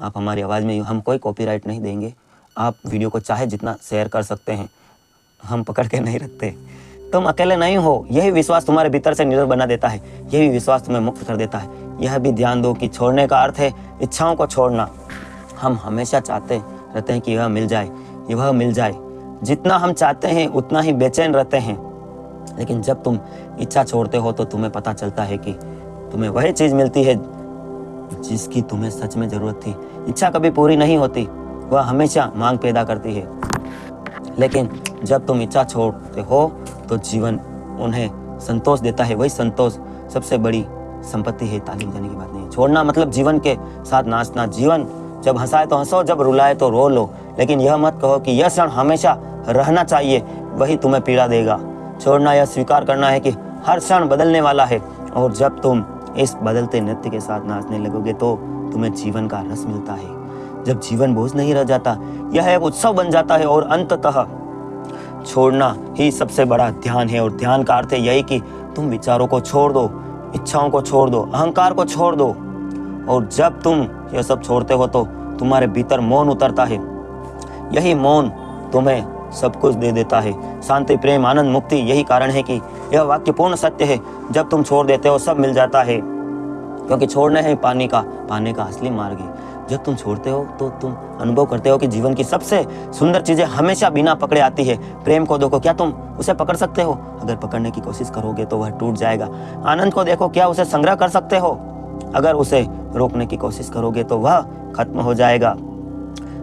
आप हमारी आवाज़ में, हम कोई कॉपीराइट नहीं देंगे। आप वीडियो को चाहे जितना शेयर कर सकते हैं, हम पकड़ के नहीं रखते। तुम अकेले नहीं हो, यही विश्वास तुम्हारे भीतर से निर्भर बना देता है, यही विश्वास तुम्हें मुक्त कर देता है। यह भी ध्यान दो कि छोड़ने का अर्थ है इच्छाओं को छोड़ना। हम हमेशा चाहते रहते हैं कि वह मिल जाए, वह मिल जाए। जितना हम चाहते हैं उतना ही बेचैन रहते हैं। लेकिन जब तुम इच्छा छोड़ते हो तो तुम्हें पता चलता है कि तुम्हें वही चीज़ मिलती है जिसकी तुम्हें सच में ज़रूरत थी। इच्छा कभी पूरी नहीं होती, वह हमेशा मांग पैदा करती है। लेकिन जब तुम इच्छा छोड़ते हो तो जीवन उन्हें संतोष देता है। वही संतोष सबसे बड़ी संपत्ति है, तालीम देने की बात नहीं है। छोड़ना मतलब जीवन के साथ नाचना। जीवन जब हंसाए तो हंसो, जब रुलाए तो रो लो, लेकिन यह मत कहो कि यह क्षण हमेशा रहना चाहिए, वही तुम्हें पीड़ा देगा। छोड़ना यह स्वीकार करना है कि हर क्षण बदलने वाला है, और जब तुम इस बदलते नृत्य के साथ नाचने लगोगे तो तुम्हें जीवन का रस मिलता है। जब जीवन बोझ नहीं रह जाता, यह एक उत्सव बन जाता है। और अंततः छोड़ना ही सबसे बड़ा ध्यान है। और ध्यान का अर्थ है यही कि तुम विचारों को छोड़ दो, इच्छाओं को छोड़ दो, अहंकार को छोड़ दो। और जब तुम यह सब छोड़ते हो तो तुम्हारे भीतर मौन उतरता है। यही मौन तुम्हें सब कुछ दे देता है, शांति, प्रेम, आनंद, मुक्ति। यही कारण है कि यह वाक्य पूर्ण सत्य है। जब तुम छोड़ देते हो सब मिल जाता है, क्योंकि छोड़ना है पाने का असली मार्ग है। जब तुम छोड़ते हो तो तुम अनुभव करते हो कि जीवन की सबसे सुंदर चीजें हमेशा बिना पकड़े आती है। प्रेम को देखो, क्या तुम उसे पकड़ सकते हो? अगर पकड़ने की कोशिश करोगे तो वह टूट जाएगा। आनंद को देखो, क्या उसे संग्रह कर सकते हो? अगर उसे रोकने की कोशिश करोगे तो वह खत्म हो जाएगा।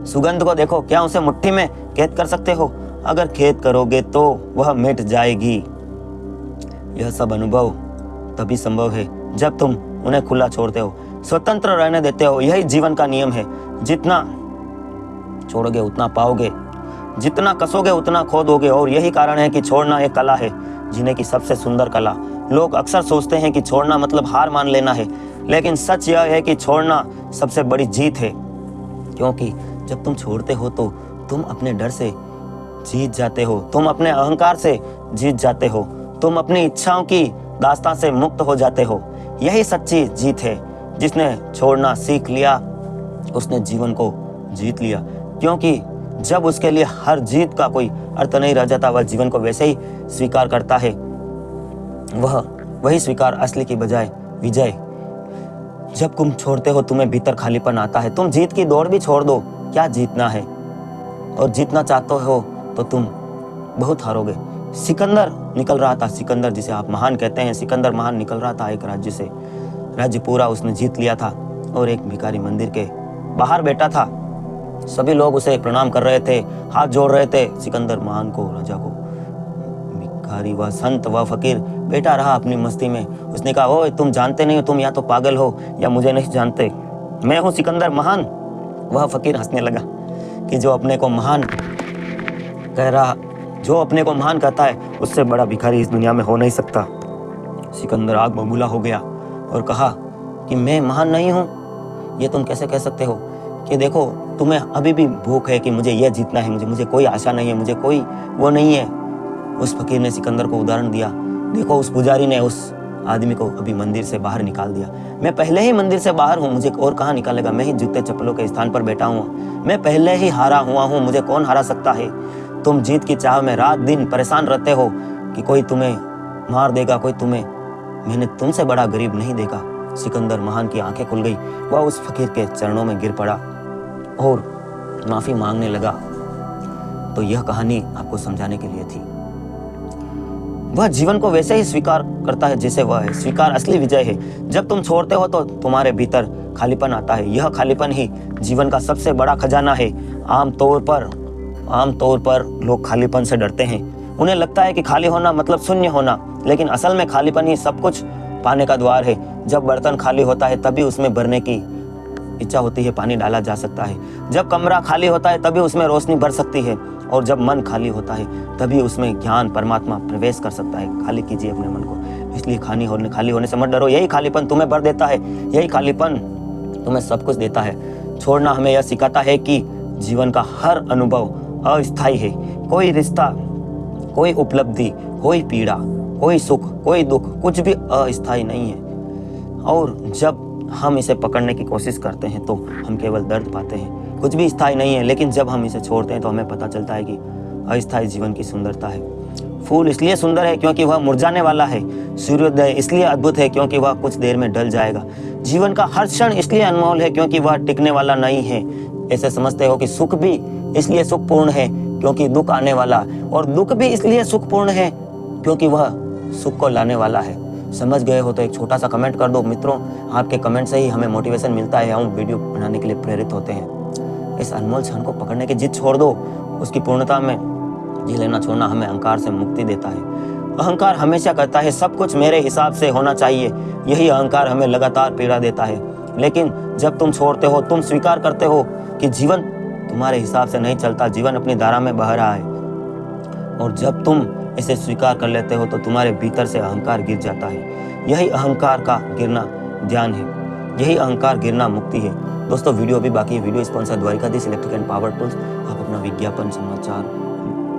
सुगंध को देखो, क्या उसे मुट्ठी में कैद कर सकते हो? अगर कैद करोगे तो वह मिट जाएगी। यह सब अनुभव तभी संभव है जब तुम उन्हें खुला छोड़ते हो, स्वतंत्र रहने देते हो। यही जीवन का नियम है। जितना छोड़ोगे उतना पाओगे, जितना कसोगे उतना खोदोगे। और यही कारण है कि छोड़ना एक कला है, जीने की सबसे सुंदर कला। लोग अक्सर सोचते हैं कि छोड़ना मतलब हार मान लेना है, लेकिन सच यह है कि छोड़ना सबसे बड़ी जीत है। क्योंकि जब तुम छोड़ते हो तो तुम अपने डर से जीत जाते हो, तुम अपने अहंकार से जीत जाते हो, तुम अपनी इच्छाओं की दास्तां से मुक्त हो जाते हो। यही सच्ची जीत है। जिसने छोड़ना सीख लिया उसने जीवन को जीत लिया। क्योंकि जब उसके लिए हर जीत का कोई अर्थ नहीं रह जाता, वह जीवन को वैसे ही स्वीकार करता है। वही स्वीकार असली की बजाय विजय। जब तुम छोड़ते हो तुम्हें भीतर खालीपन आता है। तुम जीत की दौड़ भी छोड़ दो, क्या जीतना है? और जीतना चाहते हो तो तुम बहुत हारोगे। सिकंदर निकल रहा था, सिकंदर जिसे आप महान कहते हैं, सिकंदर महान निकल रहा था एक राज्य से। राज्य पूरा उसने जीत लिया था और एक भिखारी मंदिर के बाहर बैठा था। सभी लोग उसे प्रणाम कर रहे थे, हाथ जोड़ रहे थे। सिकंदर महान को, राजा को, भिखारी व संत व फकीर बैठा रहा अपनी मस्ती में। उसने कहा, ओए तुम जानते नहीं हो, तुम या तो पागल हो या मुझे नहीं जानते। मैं हूँ सिकंदर महान। वह फकीर हंसने लगा कि जो अपने को महान कहता है उससे बड़ा भिखारी इस दुनिया में हो नहीं सकता। सिकंदर आग बबूला हो गया और कहा कि मैं महान नहीं हूँ, ये तुम कैसे कह सकते हो? कि देखो तुम्हें अभी भी भूख है कि मुझे यह जीतना है, मुझे कोई आशा नहीं है, मुझे कोई वो नहीं है। उस फकीर ने सिकंदर को उदाहरण दिया। देखो उस पुजारी ने उस आदमी को अभी मंदिर से बाहर निकाल दिया। मैं पहले ही मंदिर से बाहर हूँ, मुझे और कहाँ निकालेगा? मैं ही जूते चप्पलों के स्थान पर बैठा हूँ। मैं पहले ही हारा हुआ हूँ, मुझे कौन हरा सकता है? तुम जीत की चाह में रात दिन परेशान रहते हो कि कोई तुम्हें मार देगा, कोई तुम्हें, मैंने तुमसे बड़ा गरीब नहीं देखा। सिकंदर महान की आंखें खुल गई। वह उस फकीर के चरणों में गिर पड़ा और माफी मांगने लगा। तो यह कहानी आपको समझाने के लिए थी। वह जीवन को वैसे ही स्वीकार करता है जैसे वह है। स्वीकार असली विजय है। जब तुम छोड़ते हो तो तुम्हारे भीतर खालीपन आता है। यह खालीपन ही जीवन का सबसे बड़ा खजाना है। आमतौर पर लोग खालीपन से डरते हैं। उन्हें लगता है कि खाली होना मतलब शून्य होना, लेकिन असल में खालीपन ही सब कुछ पाने का द्वार है। जब बर्तन खाली होता है तभी उसमें भरने की इच्छा होती है, पानी डाला जा सकता है। जब कमरा खाली होता है तभी उसमें रोशनी भर सकती है, और जब मन खाली होता है तभी उसमें ज्ञान, परमात्मा प्रवेश कर सकता है। खाली कीजिए अपने मन को। इसलिए खाली होने से मत डरो। यही खालीपन तुम्हें भर देता है, यही खालीपन तुम्हें सब कुछ देता है। छोड़ना हमें यह सिखाता है कि जीवन का हर अनुभव अस्थायी है। कोई रिश्ता, कोई उपलब्धि, कोई पीड़ा, कोई सुख, कोई दुख, कुछ भी अस्थायी नहीं है। और जब हम इसे पकड़ने की कोशिश करते हैं तो हम केवल दर्द पाते हैं। कुछ भी स्थायी नहीं है, लेकिन जब हम इसे छोड़ते हैं तो हमें पता चलता है कि अस्थायी जीवन की सुंदरता है। फूल इसलिए सुंदर है क्योंकि वह मुरझाने वाला है। सूर्योदय इसलिए अद्भुत है क्योंकि वह कुछ देर में ढल जाएगा। जीवन का हर क्षण इसलिए अनमोल है क्योंकि वह टिकने वाला नहीं है। ऐसे समझते हो कि सुख भी इसलिए सुखपूर्ण है क्योंकि दुख आने वाला, और दुख भी इसलिए सुखपूर्ण है क्योंकि वह सुख को लाने वाला है। समझ गए हो तो एक छोटा सा कमेंट कर दो मित्रों। आपके कमेंट से ही हमें मोटिवेशन मिलता है, हम वीडियो बनाने के लिए प्रेरित होते हैं। इस अनमोल क्षण को पकड़ने की जिद छोड़ दो। उसकी पूर्णता में जी लेना छोड़ना हमें अहंकार से मुक्ति देता है। अहंकार हमेशा कहता है सब कुछ मेरे हिसाब से होना चाहिए। यही अहंकार हमें लगातार पीड़ा देता है। लेकिन जब तुम छोड़ते हो, तुम स्वीकार करते हो कि जीवन तुम्हारे हिसाब से नहीं चलता, जीवन अपनी धारा में बह रहा है, और जब तुम इसे स्वीकार कर लेते हो तो तुम्हारे भीतर से अहंकार गिर जाता है। यही अहंकार का गिरना ध्यान है, यही अहंकार गिरना मुक्ति है। दोस्तों वीडियो भी बाकी है। Video sponsor Dwarkadhish electric and power tools. आप अपना विज्ञापन, समाचार,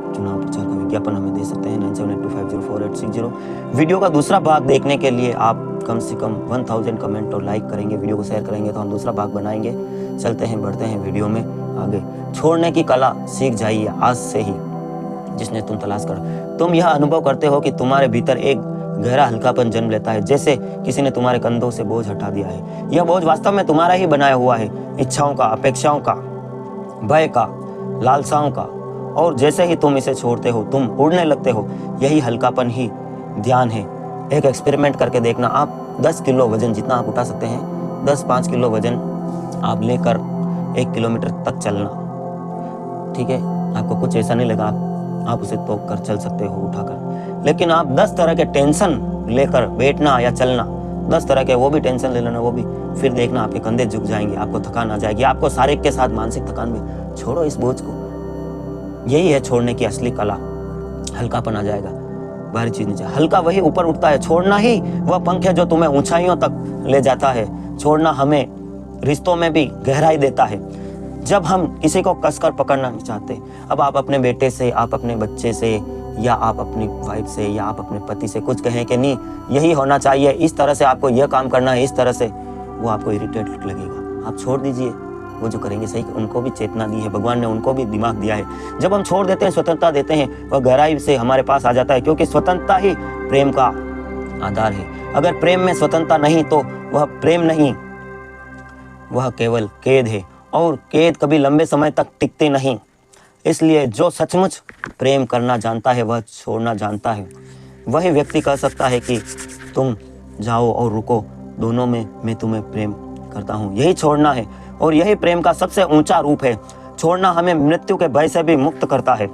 चुनाव प्रचार का विज्ञापन हमें दे सकते हैं 9782504860। वीडियो का दूसरा भाग देखने के लिए आप कम से कम 1000 कमेंट और लाइक करेंगे, वीडियो को शेयर करेंगे तो हम दूसरा भाग बनाएंगे। चलते हैं, बढ़ते हैं वीडियो में आगे। छोड़ने की कला सीख जाइए आज से ही, जिसने तुम तलाश कर। तुम यह अनुभव करते हो कि तुम्हारे भीतर एक गहरा हल्कापन जन्म लेता है, जैसे किसी ने तुम्हारे कंधों से बोझ हटा दिया है। यह बोझ वास्तव में तुम्हारा ही बनाया हुआ है, इच्छाओं का, अपेक्षाओं का, भय का, लालसाओं का। और जैसे ही तुम इसे छोड़ते हो तुम उड़ने लगते हो। यही हल्कापन ही ध्यान है। एक एक्सपेरिमेंट करके देखना। आप 10 किलो वजन, जितना आप उठा सकते हैं, 10-5 किलो वजन आप लेकर 1 किलोमीटर तक चलना। ठीक है, आपको कुछ ऐसा नहीं लगा, आप उसे तोड़ कर चल सकते हो उठाकर। लेकिन आप 10 तरह के टेंशन लेकर बैठना या चलना, 10 तरह के वो भी टेंशन ले लेना, वो भी, फिर देखना आपके कंधे झुक जाएंगे, आपको थकान आ जाएगी, आपको शारीरिक के साथ मानसिक थकान भी। छोड़ो इस बोझ को। यही है छोड़ने की असली कला। हल्कापन आ जाएगा, भारी चीज नीचे, हल्का वही ऊपर उठता है। छोड़ना ही वह पंख है जो तुम्हें ऊंचाइयों तक ले जाता है। छोड़ना हमें रिश्तों में भी गहराई देता है। जब हम किसी को कसकर पकड़ना नहीं चाहते, अब आप अपने बेटे से, आप अपने बच्चे से, या आप अपनी वाइफ से, या आप अपने पति से कुछ कहें कि नहीं यही होना चाहिए, इस तरह से आपको यह काम करना है, इस तरह से, वो आपको इरिटेट लगेगा। आप छोड़ दीजिए, वो जो करेंगे सही। उनको भी चेतना दी है भगवान ने, उनको भी दिमाग दिया है। जब हम छोड़ देते हैं, स्वतंत्रता देते हैं, वह गहराई से हमारे पास आ जाता है, क्योंकि स्वतंत्रता ही प्रेम का आधार है। अगर प्रेम में स्वतंत्रता नहीं तो वह प्रेम नहीं, वह केवल कैद है, और कैद कभी लंबे समय तक टिकते नहीं। इसलिए जो सचमुच प्रेम करना जानता है वह छोड़ना जानता है। वही व्यक्ति कह सकता है कि तुम जाओ और रुको, दोनों में मैं तुम्हें प्रेम करता हूँ। यही छोड़ना है, और यही प्रेम का सबसे ऊंचा रूप है। छोड़ना हमें मृत्यु के भय से भी मुक्त करता है।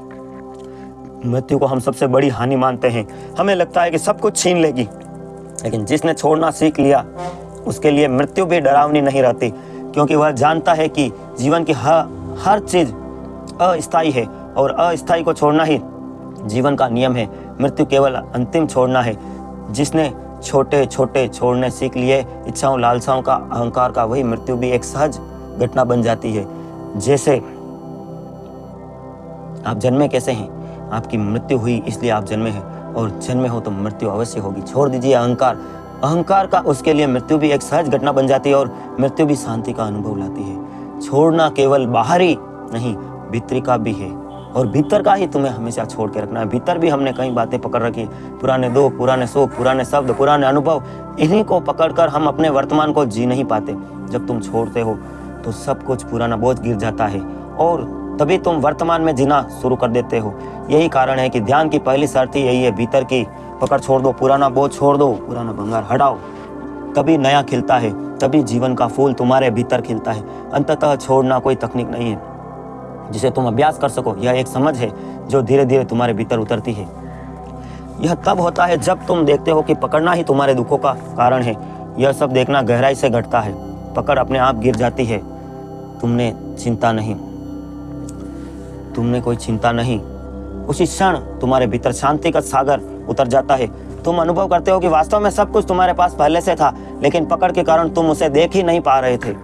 मृत्यु को हम सबसे बड़ी हानि मानते हैं। हमें लगता है कि सब कुछ छीन लेगी, लेकिन जिसने छोड़ना सीख लिया उसके लिए मृत्यु भी डरावनी नहीं रहती, क्योंकि वह जानता है कि जीवन की हर चीज अस्थायी है, और अस्थायी को छोड़ना ही जीवन का नियम है। मृत्यु केवल अंतिम छोड़ना है। जिसने छोटे छोटे छोड़ने सीख लिए, इच्छाओं, लालसाओं का, अहंकार का, वही मृत्यु भी एक सहज घटना बन जाती है। जैसे आप जन्मे कैसे हैं, आपकी मृत्यु हुई इसलिए आप जन्मे हैं, और जन्मे हो तो मृत्यु अवश्य होगी। छोड़ दीजिए अहंकार। अहंकार का उसके लिए मृत्यु भी एक सहज घटना बन जाती है, और मृत्यु भी शांति का अनुभव लाती है। छोड़ना केवल बाहरी नहीं, भीतरी का भी है, और भीतर का ही तुम्हें हमेशा छोड़ के रखना है। भीतर भी हमने कई बातें पकड़ रखी, पुराने दुख, पुराने सुख, पुराने शब्द, पुराने अनुभव। इन्हीं को पकड़कर हम अपने वर्तमान को जी नहीं पाते। जब तुम छोड़ते हो तो सब कुछ पुराना बोझ गिर जाता है, और तभी तुम वर्तमान में जीना शुरू कर देते हो। यही कारण है कि ध्यान की पहली शर्त ही यही है, भीतर की पकड़ छोड़ दो, पुराना बोझ छोड़ दो, पुराना भंगार हटाओ, तभी नया खिलता है, तभी जीवन का फूल तुम्हारे भीतर खिलता है। अंततः छोड़ना कोई तकनीक नहीं है जिसे तुम अभ्यास कर सको, यह एक समझ है जो धीरे धीरे तुम्हारे भीतर उतरती है। यह तब होता है जब तुम देखते हो कि पकड़ना ही तुम्हारे दुखों का कारण है। यह सब देखना गहराई से घटता है। पकड़ अपने आप गिर जाती है, तुमने चिंता नहीं, तुमने कोई चिंता नहीं। उसी क्षण तुम्हारे भीतर शांति का सागर उतर जाता है। तुम अनुभव करते हो कि वास्तव में सब कुछ तुम्हारे पास पहले से था, लेकिन पकड़ के कारण तुम उसे देख ही नहीं पा रहे थे।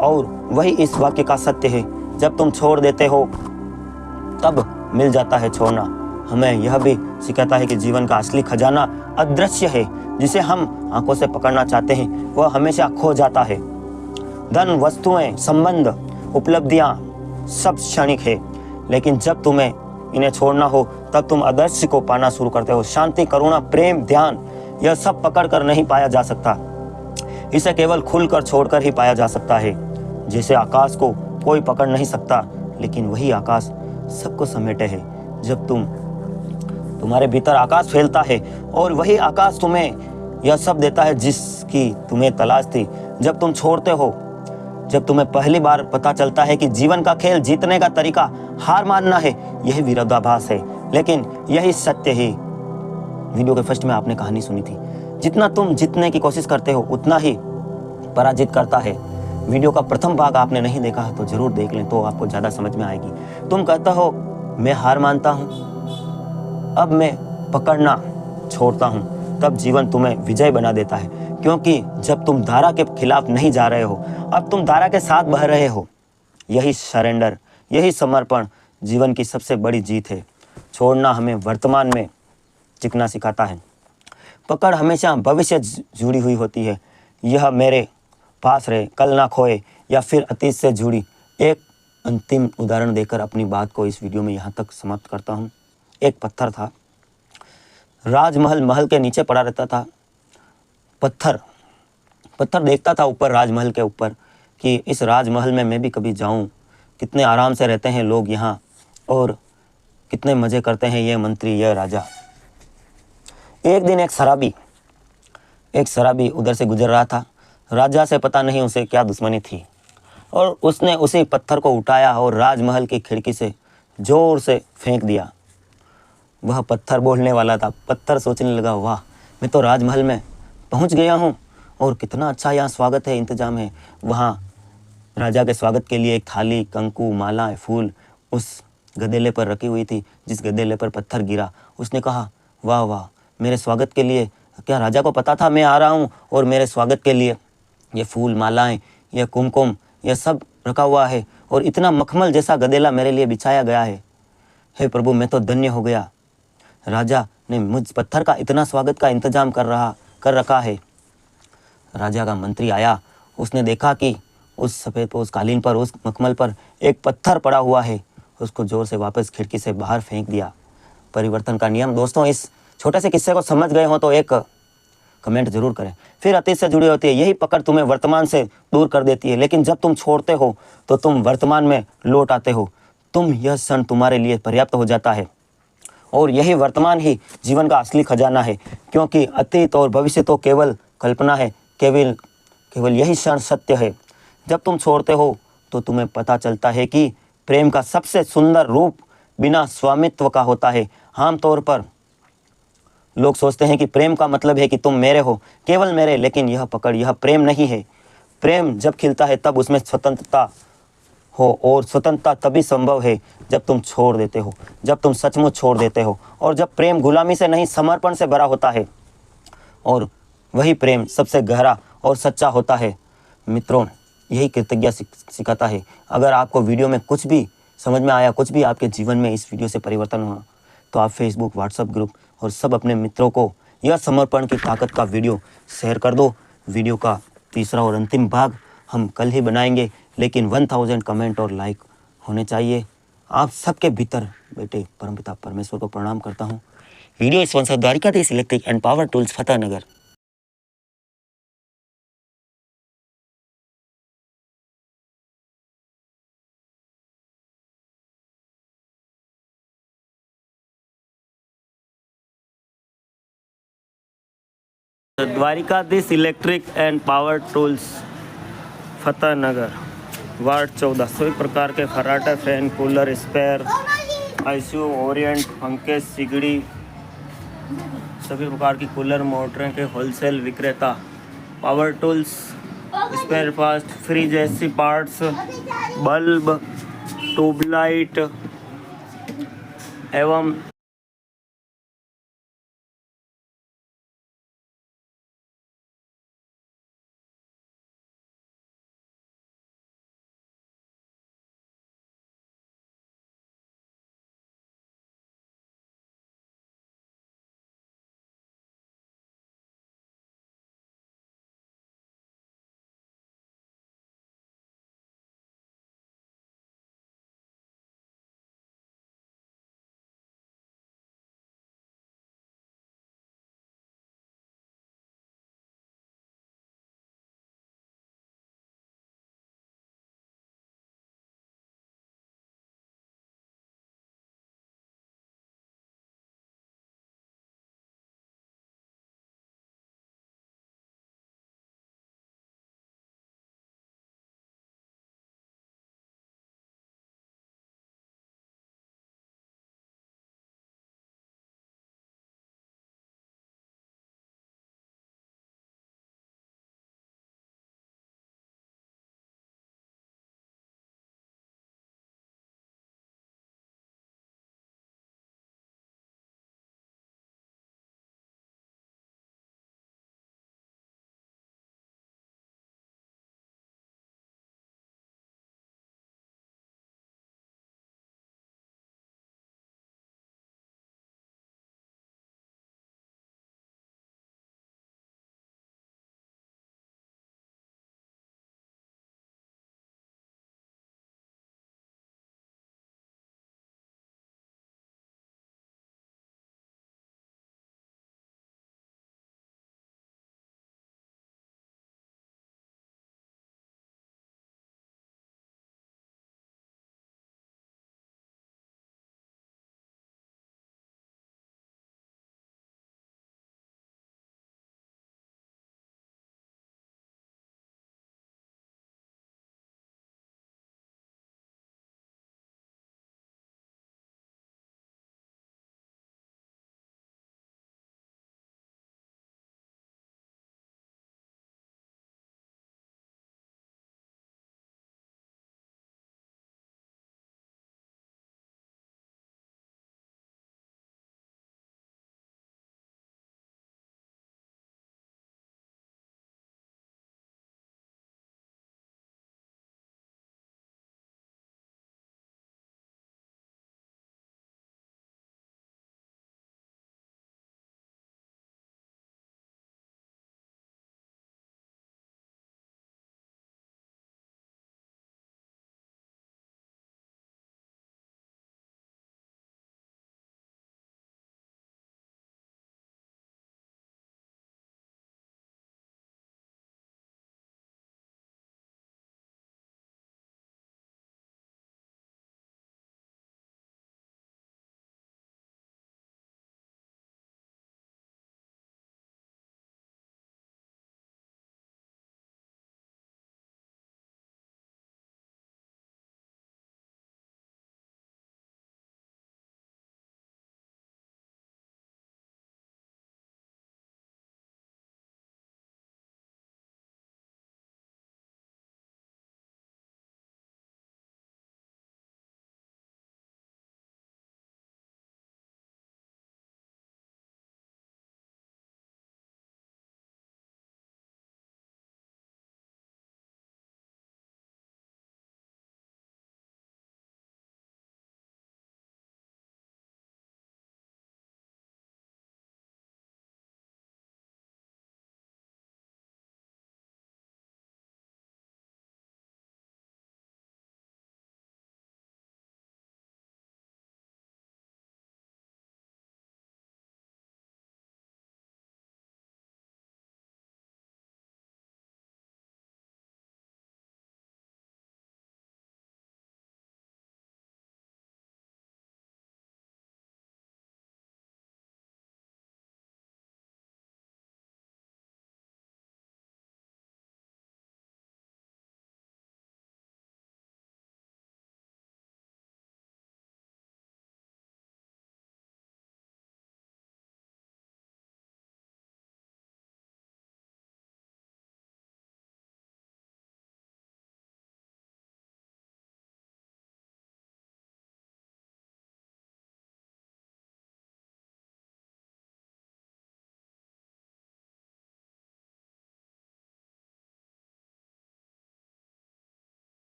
और वही इस वाक्य का सत्य है, जब तुम छोड़ देते हो तब मिल जाता है छोड़ना। हमें यह भी सिखाता है कि जीवन का असली खजाना अदृश्य है, जिसे हम आंखों से पकड़ना चाहते हैं वह हमेशा खो जाता है। धन, वस्तुएं, संबंध, उपलब्धियां सब क्षणिक है, लेकिन जब तुम्हें इन्हें छोड़ना हो तब तुम अदृश्य को पाना शुरू करते हो। शांति, करुणा, प्रेम, ध्यान, यह सब पकड़कर नहीं पाया जा सकता, इसे केवल खुलकर छोड़कर ही पाया जा सकता है। जैसे आकाश को कोई पकड़ नहीं सकता, लेकिन वही आकाश सबको समेटे है। जब तुम्हारे भीतर आकाश फैलता है और वही आकाश तुम्हें यह सब देता है जिसकी तुम्हें तलाश थी। जब तुम छोड़ते हो, जब तुम्हें पहली बार पता चलता है कि जीवन का खेल जीतने का तरीका हार मानना है, यही विरोधाभास है, लेकिन यही सत्य है। वीडियो के फर्स्ट में आपने कहानी सुनी थी, जितना तुम जीतने की कोशिश करते हो उतना ही पराजित करता है। वीडियो का प्रथम भाग आपने नहीं देखा है तो जरूर देख लें, तो आपको ज़्यादा समझ में आएगी। तुम कहता हो मैं हार मानता हूँ, अब मैं पकड़ना छोड़ता हूँ, तब जीवन तुम्हें विजय बना देता है, क्योंकि जब तुम धारा के खिलाफ नहीं जा रहे हो, अब तुम धारा के साथ बह रहे हो। यही सरेंडर, यही समर्पण जीवन की सबसे बड़ी जीत है। छोड़ना हमें वर्तमान में टिकना सिखाता है, पकड़ हमेशा भविष्य जुड़ी हुई होती है। यह मेरे पास रहे, कल ना खोए, या फिर अतीत से जुड़ी। एक अंतिम उदाहरण देकर अपनी बात को इस वीडियो में यहाँ तक समाप्त करता हूँ। एक पत्थर था, राजमहल महल के नीचे पड़ा रहता था। पत्थर देखता था ऊपर, राजमहल के ऊपर, कि इस राजमहल में मैं भी कभी जाऊं, कितने आराम से रहते हैं लोग यहाँ और कितने मज़े करते हैं ये मंत्री, ये राजा। एक दिन एक शराबी उधर से गुजर रहा था। राजा से पता नहीं उसे क्या दुश्मनी थी, और उसने उसी पत्थर को उठाया और राजमहल की खिड़की से ज़ोर से फेंक दिया। वह पत्थर बोलने वाला था। पत्थर सोचने लगा, वाह, मैं तो राजमहल में पहुंच गया हूं और कितना अच्छा यहाँ स्वागत है, इंतजाम है। वहाँ राजा के स्वागत के लिए एक थाली, कंकु, मालाएं, फूल उस गदेले पर रखी हुई थी, जिस गदेले पर पत्थर गिरा। उसने कहा, वाह वाह, मेरे स्वागत के लिए, क्या राजा को पता था मैं आ रहा हूँ और मेरे स्वागत के लिए ये फूल, मालाएं, ये कुमकुम, यह सब रखा हुआ है और इतना मखमल जैसा गदेला मेरे लिए बिछाया गया है। हे प्रभु, मैं तो धन्य हो गया, राजा ने मुझ पत्थर का इतना स्वागत का इंतजाम कर रखा है। राजा का मंत्री आया, उसने देखा कि उस सफ़ेद उस कालीन पर, उस मखमल पर एक पत्थर पड़ा हुआ है। उसको जोर से वापस खिड़की से बाहर फेंक दिया। परिवर्तन का नियम। दोस्तों, इस छोटे से किस्से को समझ गए हो तो एक कमेंट जरूर करें। फिर अतीत से जुड़ी होती है, यही पकड़ तुम्हें वर्तमान से दूर कर देती है, लेकिन जब तुम छोड़ते हो तो तुम वर्तमान में लौट आते हो। यह क्षण तुम्हारे लिए पर्याप्त हो जाता है, और यही वर्तमान ही जीवन का असली खजाना है, क्योंकि अतीत और भविष्य तो केवल कल्पना है, केवल यही क्षण सत्य है। जब तुम छोड़ते हो तो तुम्हें पता चलता है कि प्रेम का सबसे सुंदर रूप बिना स्वामित्व का होता है। आमतौर पर लोग सोचते हैं कि प्रेम का मतलब है कि तुम मेरे हो, केवल मेरे, लेकिन यह पकड़, यह प्रेम नहीं है। प्रेम जब खिलता है तब उसमें स्वतंत्रता हो, और स्वतंत्रता तभी संभव है जब तुम छोड़ देते हो, जब तुम सचमुच छोड़ देते हो, और जब प्रेम गुलामी से नहीं समर्पण से भरा होता है, और वही प्रेम सबसे गहरा और सच्चा होता है। मित्रों, यही कृतज्ञता सिखाता है। अगर आपको वीडियो में कुछ भी समझ में आया, कुछ भी आपके जीवन में इस वीडियो से परिवर्तन हुआ, तो आप फेसबुक, व्हाट्सएप ग्रुप और सब अपने मित्रों को यह समर्पण की ताकत का वीडियो शेयर कर दो। वीडियो का तीसरा और अंतिम भाग हम कल ही बनाएंगे, लेकिन 1000 कमेंट और लाइक होने चाहिए। आप सबके भीतर बैठे परमपिता परमेश्वर को प्रणाम करता हूँ। Video sponsor Dwarkadhish electric and power tools, Fatehnagar. Dwarkadhish electric and power tools, Fatehnagar, ward 14। सभी प्रकार के फर्राटे, फैन, कूलर, स्पेयर, आईसीयू, ओरिएंट, पंखे, सिगड़ी, सभी प्रकार की कूलर, मोटरें के होलसेल विक्रेता। Power tools, spare parts, fridge, AC parts, bulb, tubelight एवं